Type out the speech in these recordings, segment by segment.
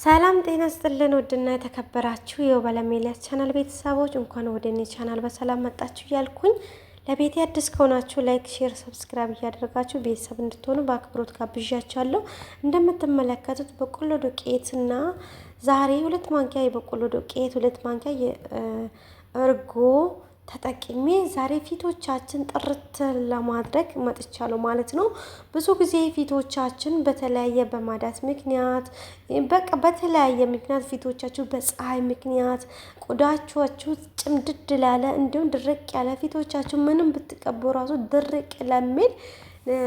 ሰላም ጤና ይስጥልን ውድና የተከበራችሁ የባለሜሊያስ ቻናል ቤተሰቦች እንኳን ወደ እኔ ቻናል በሰላም መጣችሁ እያልኩኝ ለቤቴ አዲስ ከሆናችሁ ላይክ፣ ሼር፣ ሰብስክራይብ እያደረጋችሁ ቤተሰብ እንድትሆኑ በአክብሮት ጋብዣችኋለሁ። እንደምትመለከቱት በቆሎ ዱቄትና ዛሬ 2 ማንኪያ የበቆሎ ዱቄት 2 ማንኪያ እርጎ ተጠቅሜ ዛሬ ፊቶቻችን ጥርት ለማድረግ መጥቻለሁ ማለት ነው። ብዙ ጊዜ ፊቶቻችን በተለያየ በማዳት ምክንያት በቃ በተለያየ ምክንያት ፊቶቻችሁ በፀሐይ ምክንያት ቆዳችሁ ጭምድድ ላለ እንዲሁም ድርቅ ያለ ፊቶቻችሁ ምንም ብትቀቡ ራሱ ድርቅ ለሚል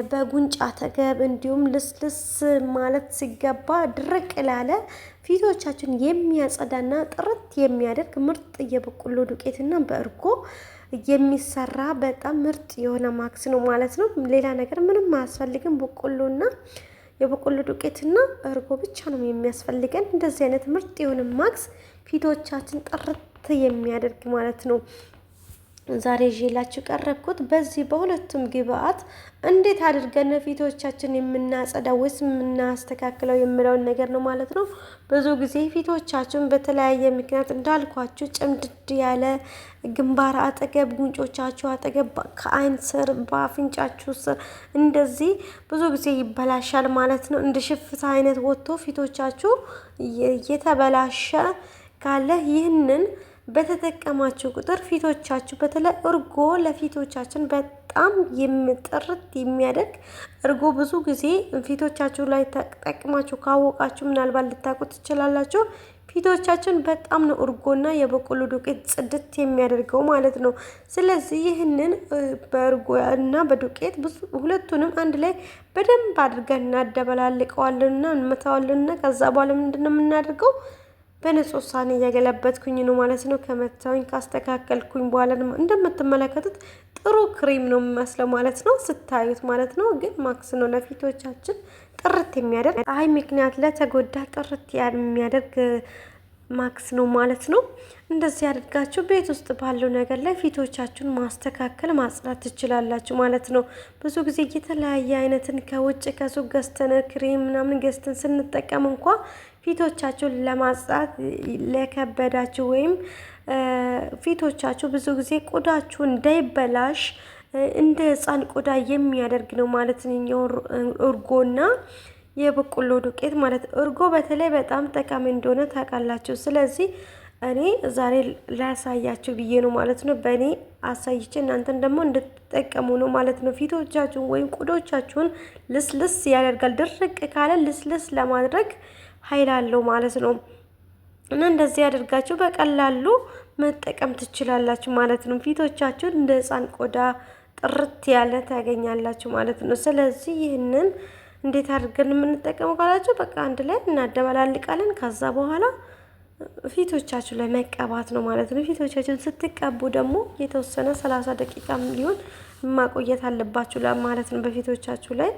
በጉንጫ አጠገብ እንዲሁም ልስልስ ማለት ሲገባ ድርቅ ላለ ፊቶቻችን የሚያጸዳና ጥርት የሚያደርግ ምርጥ የበቆሎ ዱቄትና በእርጎ የሚሰራ በጣም ምርጥ የሆነ ማክስ ነው ማለት ነው። ሌላ ነገር ምንም አያስፈልግም። በቆሎና የበቆሎ ዱቄትና እርጎ ብቻ ነው የሚያስፈልገን። እንደዚህ አይነት ምርጥ የሆነ ማክስ ፊቶቻችን ጥርት የሚያደርግ ማለት ነው ዛሬ ይዤላችሁ ቀረብኩት። በዚህ በሁለቱም ግብአት እንዴት አድርገን ፊቶቻችን የምናጸዳው ወይስ የምናስተካክለው የሚለውን ነገር ነው ማለት ነው። ብዙ ጊዜ ፊቶቻችን በተለያየ ምክንያት እንዳልኳችሁ ጭምድድ ያለ ግንባር አጠገብ፣ ጉንጮቻችሁ አጠገብ፣ ከአይን ስር፣ በአፍንጫችሁ ስር እንደዚህ ብዙ ጊዜ ይበላሻል ማለት ነው። እንደ ሽፍታ አይነት ወጥቶ ፊቶቻችሁ የተበላሸ ካለ ይህንን በተጠቀማችሁ ቁጥር ፊቶቻችሁ በተለይ እርጎ ለፊቶቻችን በጣም ጥርት የሚያደርግ እርጎ ብዙ ጊዜ ፊቶቻችሁ ላይ ተጠቅማችሁ ካወቃችሁ ምናልባት ልታውቁት ትችላላችሁ። ፊቶቻችን በጣም ነው እርጎና የበቆሎ ዱቄት ጽድት የሚያደርገው ማለት ነው። ስለዚህ ይህንን በእርጎ እና በዱቄት ሁለቱንም አንድ ላይ በደንብ አድርገን እናደበላልቀዋለንና እንመታዋለንና ከዛ በኋላ ምንድነው የምናደርገው በንጹህ ሳህን እያገለበጥኩኝ ነው ማለት ነው። ከመታውኝ ካስተካከልኩኝ በኋላ እንደምትመለከቱት ጥሩ ክሬም ነው የሚመስለው ማለት ነው ስታዩት ማለት ነው። ግን ማክስ ነው ለፊቶቻችን ጥርት የሚያደርግ ፀሐይ ምክንያት ለተጎዳ ጥርት የሚያደርግ ማክስ ነው ማለት ነው። እንደዚህ አድርጋችሁ ቤት ውስጥ ባለው ነገር ላይ ፊቶቻችሁን ማስተካከል ማጽዳት ትችላላችሁ ማለት ነው። ብዙ ጊዜ የተለያየ አይነትን ከውጭ ከሱቅ ገዝተን ክሬም ምናምን ገዝተን ስንጠቀም እንኳ ፊቶቻችሁን ለማጽዳት ለከበዳችሁ ወይም ፊቶቻችሁ ብዙ ጊዜ ቆዳችሁ እንዳይበላሽ እንደ ሕፃን ቆዳ የሚያደርግ ነው ማለት ነው እርጎና የበቆሎ ዱቄት ማለት እርጎ በተለይ በጣም ጠቃሚ እንደሆነ ታውቃላችሁ። ስለዚህ እኔ ዛሬ ላሳያችሁ ብዬ ነው ማለት ነው። በእኔ አሳይቼ እናንተን ደግሞ እንድትጠቀሙ ነው ማለት ነው። ፊቶቻችሁን ወይም ቆዳዎቻችሁን ልስልስ ያደርጋል። ድርቅ ካለ ልስልስ ለማድረግ ኃይል አለው ማለት ነው። እና እንደዚህ ያደርጋችሁ በቀላሉ መጠቀም ትችላላችሁ ማለት ነው። ፊቶቻችሁን እንደ ሕፃን ቆዳ ጥርት ያለ ታገኛላችሁ ማለት ነው። ስለዚህ ይህንን እንዴት አድርገን የምንጠቀመው ካላችሁ በቃ አንድ ላይ እናደበላልቃለን። ከዛ በኋላ ፊቶቻችሁ ላይ መቀባት ነው ማለት ነው። ፊቶቻችሁን ስትቀቡ ደግሞ የተወሰነ 30 ደቂቃም ሊሆን ማቆየት አለባችሁ ማለት ነው በፊቶቻችሁ ላይ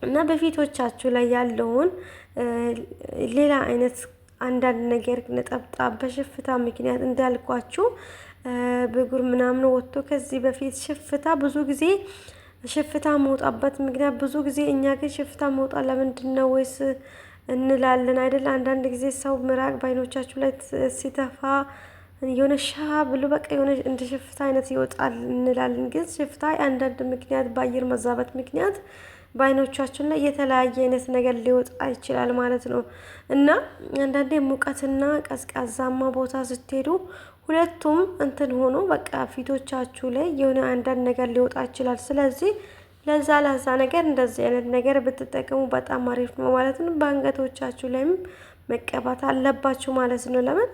እና በፊቶቻችሁ ላይ ያለውን ሌላ አይነት አንዳንድ ነገር ነጠብጣብ በሽፍታ ምክንያት እንዳልኳችሁ ብጉር ምናምን ወጥቶ ከዚህ በፊት ሽፍታ ብዙ ጊዜ ሽፍታ መውጣበት ምክንያት ብዙ ጊዜ እኛ ግን ሽፍታ መውጣ ለምንድን ነው ወይስ እንላለን አይደል? አንዳንድ ጊዜ ሰው ምራቅ ባይኖቻችሁ ላይ ሲተፋ የሆነ ሻ ብሎ በቃ የሆነ እንደ ሽፍታ አይነት ይወጣል እንላለን። ግን ሽፍታ አንዳንድ ምክንያት በአየር መዛባት ምክንያት በአይኖቻችን ላይ የተለያየ አይነት ነገር ሊወጣ ይችላል ማለት ነው። እና አንዳንዴ ሙቀትና ቀዝቃዛማ ቦታ ስትሄዱ ሁለቱም እንትን ሆኖ በቃ ፊቶቻችሁ ላይ የሆነ አንዳንድ ነገር ሊወጣ ይችላል። ስለዚህ ለዛ ነገር እንደዚህ አይነት ነገር ብትጠቀሙ በጣም አሪፍ ነው ማለት ነው። በአንገቶቻችሁ ላይም መቀባት አለባችሁ ማለት ነው። ለምን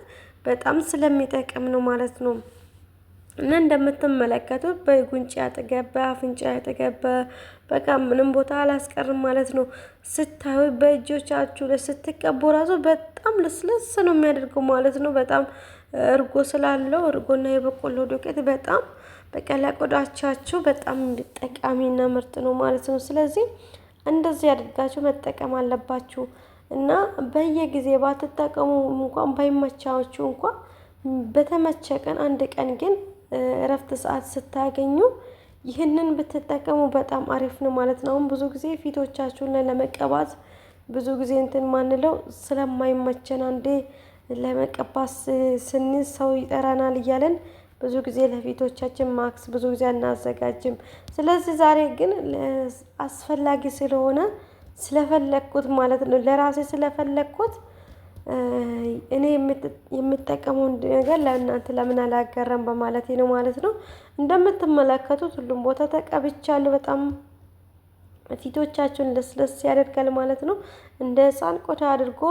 በጣም ስለሚጠቅም ነው ማለት ነው። እና እንደምትመለከቱት በጉንጭ አጠገብ በአፍንጫ አጠገብ በቃ ምንም ቦታ አላስቀርም ማለት ነው። ስታዩ በእጆቻችሁ ላይ ስትቀቡ ራሱ በጣም ለስለስ ነው የሚያደርገው ማለት ነው። በጣም እርጎ ስላለው እርጎና የበቆሎ ዱቄት በጣም በቃ ለቆዳቻችሁ በጣም ጠቃሚና ምርጥ ነው ማለት ነው። ስለዚህ እንደዚህ አድርጋችሁ መጠቀም አለባችሁ እና በየጊዜ ባትጠቀሙ እንኳን ባይመቻችሁ እንኳን በተመቸ ቀን አንድ ቀን ግን እረፍት ሰዓት ስታገኙ ይህንን ብትጠቀሙ በጣም አሪፍ ነው ማለት ነው። አሁን ብዙ ጊዜ ፊቶቻችሁን ለመቀባት ብዙ ጊዜ እንትን ማንለው ስለማይመቸን አንዴ ለመቀባስ ስንል ሰው ይጠራናል እያለን ብዙ ጊዜ ለፊቶቻችን ማክስ ብዙ ጊዜ አናዘጋጅም። ስለዚህ ዛሬ ግን አስፈላጊ ስለሆነ ስለፈለግኩት ማለት ነው ለራሴ ስለፈለግኩት እኔ የምጠቀመው ነገር ለእናንተ ለምን አላጋራም በማለቴ ነው ማለት ነው። እንደምትመለከቱት ሁሉም ቦታ ተቀብቻለሁ። በጣም ፊቶቻችሁን ለስለስ ያደርጋል ማለት ነው። እንደ ህፃን ቆዳ አድርጎ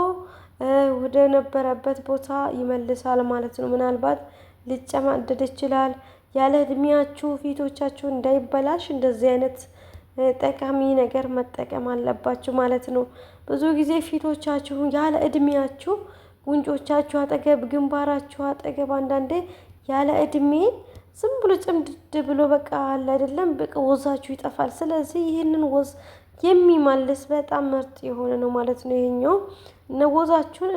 ወደ ነበረበት ቦታ ይመልሳል ማለት ነው። ምናልባት ሊጨማደድ ይችላል። ያለ እድሜያችሁ ፊቶቻችሁ እንዳይበላሽ እንደዚህ አይነት ጠቃሚ ነገር መጠቀም አለባችሁ ማለት ነው። ብዙ ጊዜ ፊቶቻችሁ ያለ እድሜያችሁ ጉንጮቻችሁ አጠገብ፣ ግንባራችሁ አጠገብ አንዳንዴ ያለ እድሜ ዝም ብሎ ጭምድድ ብሎ በቃ አለ አይደለም በቃ ወዛችሁ ይጠፋል። ስለዚህ ይህንን ወዝ የሚመልስ በጣም ምርጥ የሆነ ነው ማለት ነው። ይሄኛው ወዛችሁን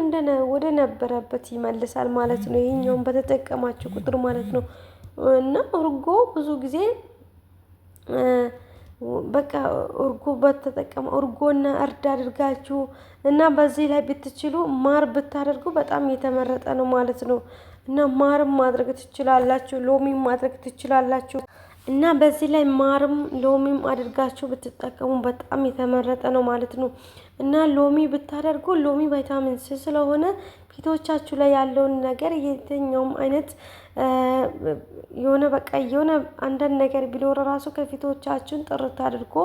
ወደ ነበረበት ይመልሳል ማለት ነው። ይሄኛውን በተጠቀማችሁ ቁጥር ማለት ነው። እና እርጎ ብዙ ጊዜ በቃ እርጎ በተጠቀመ እርጎና እርድ አድርጋችሁ እና በዚህ ላይ ብትችሉ ማር ብታደርጉ በጣም የተመረጠ ነው ማለት ነው። እና ማርም ማድረግ ትችላላችሁ፣ ሎሚም ማድረግ ትችላላችሁ። እና በዚህ ላይ ማርም ሎሚም አድርጋችሁ ብትጠቀሙ በጣም የተመረጠ ነው ማለት ነው። እና ሎሚ ብታደርጉ ሎሚ ቫይታሚን ሲ ስለሆነ ፊቶቻችሁ ላይ ያለውን ነገር የትኛውም አይነት የሆነ በቃ የሆነ አንዳንድ ነገር ቢኖር ራሱ ከፊቶቻችን ጥርት አድርጎ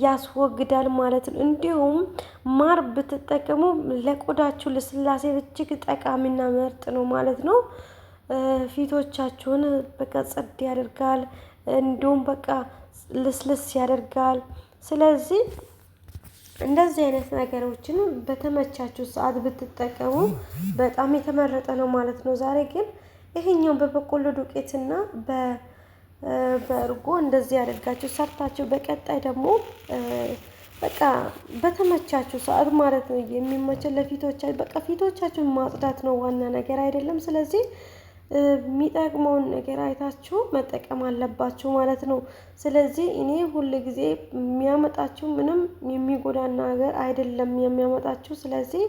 ያስወግዳል ማለት ነው። እንዲሁም ማር ብትጠቀሙ ለቆዳችሁ ለስላሴ እጅግ ጠቃሚና ምርጥ ነው ማለት ነው። ፊቶቻችሁን በቃ ጸድ ያደርጋል፣ እንዲሁም በቃ ልስልስ ያደርጋል። ስለዚህ እንደዚህ አይነት ነገሮችን በተመቻችሁ ሰዓት ብትጠቀሙ በጣም የተመረጠ ነው ማለት ነው። ዛሬ ግን ይሄኛው በበቆሎ ዱቄትና በእርጎ እንደዚህ ያደርጋችሁ ሰርታችሁ በቀጣይ ደግሞ በቃ በተመቻችሁ ሰዓት ማለት ነው የሚመቸው ለፊቶቻችሁ በቃ ፊቶቻችሁን ማጽዳት ነው ዋና ነገር አይደለም። ስለዚህ የሚጠቅመውን ነገር አይታችሁ መጠቀም አለባችሁ ማለት ነው። ስለዚህ እኔ ሁል ጊዜ የሚያመጣችሁ ምንም የሚጎዳ ነገር አይደለም የሚያመጣችሁ። ስለዚህ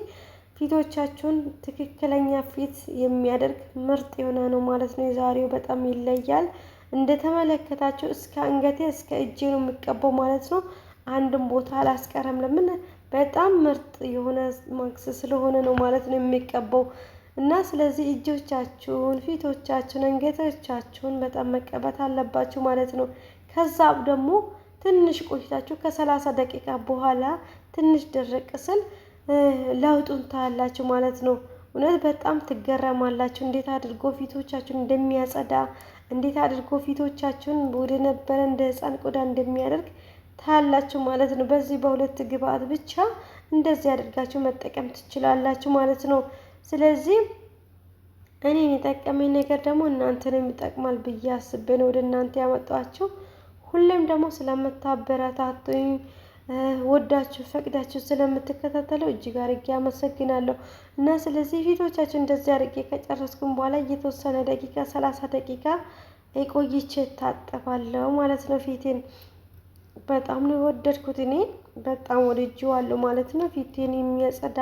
ፊቶቻችሁን ትክክለኛ ፊት የሚያደርግ ምርጥ የሆነ ነው ማለት ነው። የዛሬው በጣም ይለያል። እንደተመለከታችሁ እስከ አንገቴ እስከ እጄ ነው የሚቀባው ማለት ነው። አንድም ቦታ አላስቀረም። ለምን በጣም ምርጥ የሆነ ማክስ ስለሆነ ነው ማለት ነው የሚቀባው። እና ስለዚህ እጆቻችሁን፣ ፊቶቻችሁን፣ አንገቶቻችሁን በጣም መቀባት አለባችሁ ማለት ነው። ከዛ ደግሞ ትንሽ ቆይታችሁ ከ30 ደቂቃ በኋላ ትንሽ ደረቅ ስል ለውጡን ታያላችሁ ማለት ነው። እውነት በጣም ትገረማላችሁ እንዴት አድርጎ ፊቶቻችሁን እንደሚያጸዳ፣ እንዴት አድርጎ ፊቶቻችሁን ወደ ነበረ እንደ ህፃን ቆዳ እንደሚያደርግ ታያላችሁ ማለት ነው። በዚህ በሁለት ግብአት ብቻ እንደዚህ አድርጋችሁ መጠቀም ትችላላችሁ ማለት ነው። ስለዚህ እኔን የጠቀመኝ ነገር ደግሞ እናንተንም ይጠቅማል ብዬ አስቤ ነው ወደ እናንተ ያመጣኋችሁ። ሁሌም ደግሞ ስለምታበረታቱኝ ወዳችሁ ፈቅዳችሁ ስለምትከታተለው እጅግ አድርጌ አመሰግናለሁ። እና ስለዚህ ቪዲዮቻችን እንደዚህ አድርጌ ከጨረስኩም በኋላ የተወሰነ ደቂቃ 30 ደቂቃ ቆይቼ ታጠባለሁ ማለት ነው። ፊቴን በጣም ነው የወደድኩት፣ እኔ በጣም ወድጄዋለሁ ማለት ነው። ፊቴን የሚያጸዳ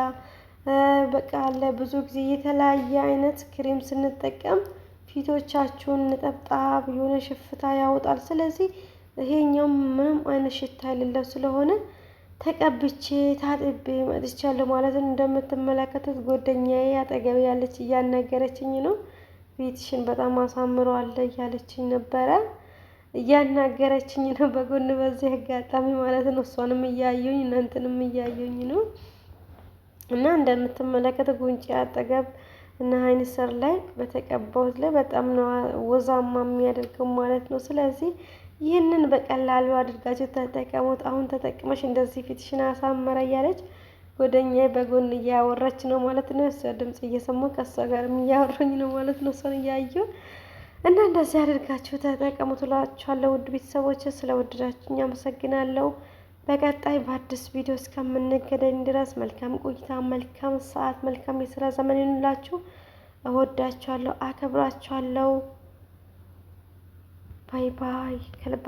በቃ አለ ብዙ ጊዜ የተለያየ አይነት ክሬም ስንጠቀም ፊቶቻችሁን ነጠብጣብ የሆነ ሽፍታ ያወጣል። ስለዚህ ይሄኛው ምንም አይነት ሽታ የሌለው ስለሆነ ተቀብቼ ታጥቤ መጥቻለሁ ማለት ነው። እንደምትመለከቱት ጓደኛዬ አጠገቤ ያለች እያናገረችኝ ነው። ፊትሽን በጣም አሳምሯል እያለችኝ ነበረ፣ እያናገረችኝ ነው በጎን በዚህ አጋጣሚ ማለት ነው። እሷንም እያየሁኝ እናንተንም እያየሁኝ ነው። እና እንደምትመለከቱት ጉንጭ አጠገብ እና አይን ስር ላይ በተቀባሁት ላይ በጣም ነው ወዛማ የሚያደርገው ማለት ነው። ስለዚህ ይህንን በቀላሉ አድርጋችሁ ተጠቀሙት። አሁን ተጠቅመሽ እንደዚህ ፊትሽን አሳመረ እያለች ጓደኛዬ በጎን እያወራች ነው ማለት ነው። እሷ ድምጽ እየሰማሁ ከእሷ ጋርም እያወራኝ ነው ማለት ነው፣ እሷን እያየሁ እና እንደዚህ አድርጋችሁ ተጠቀሙት እላችኋለሁ። ውድ ቤተሰቦች ስለወደዳችሁኝ አመሰግናለሁ። በቀጣይ በአዲስ ቪዲዮ እስከምንገናኝ ድረስ መልካም ቆይታ፣ መልካም ሰዓት፣ መልካም የስራ ዘመን ይሁንላችሁ። እወዳችኋለሁ፣ አከብራችኋለሁ። ባይ ባይ። ከልብ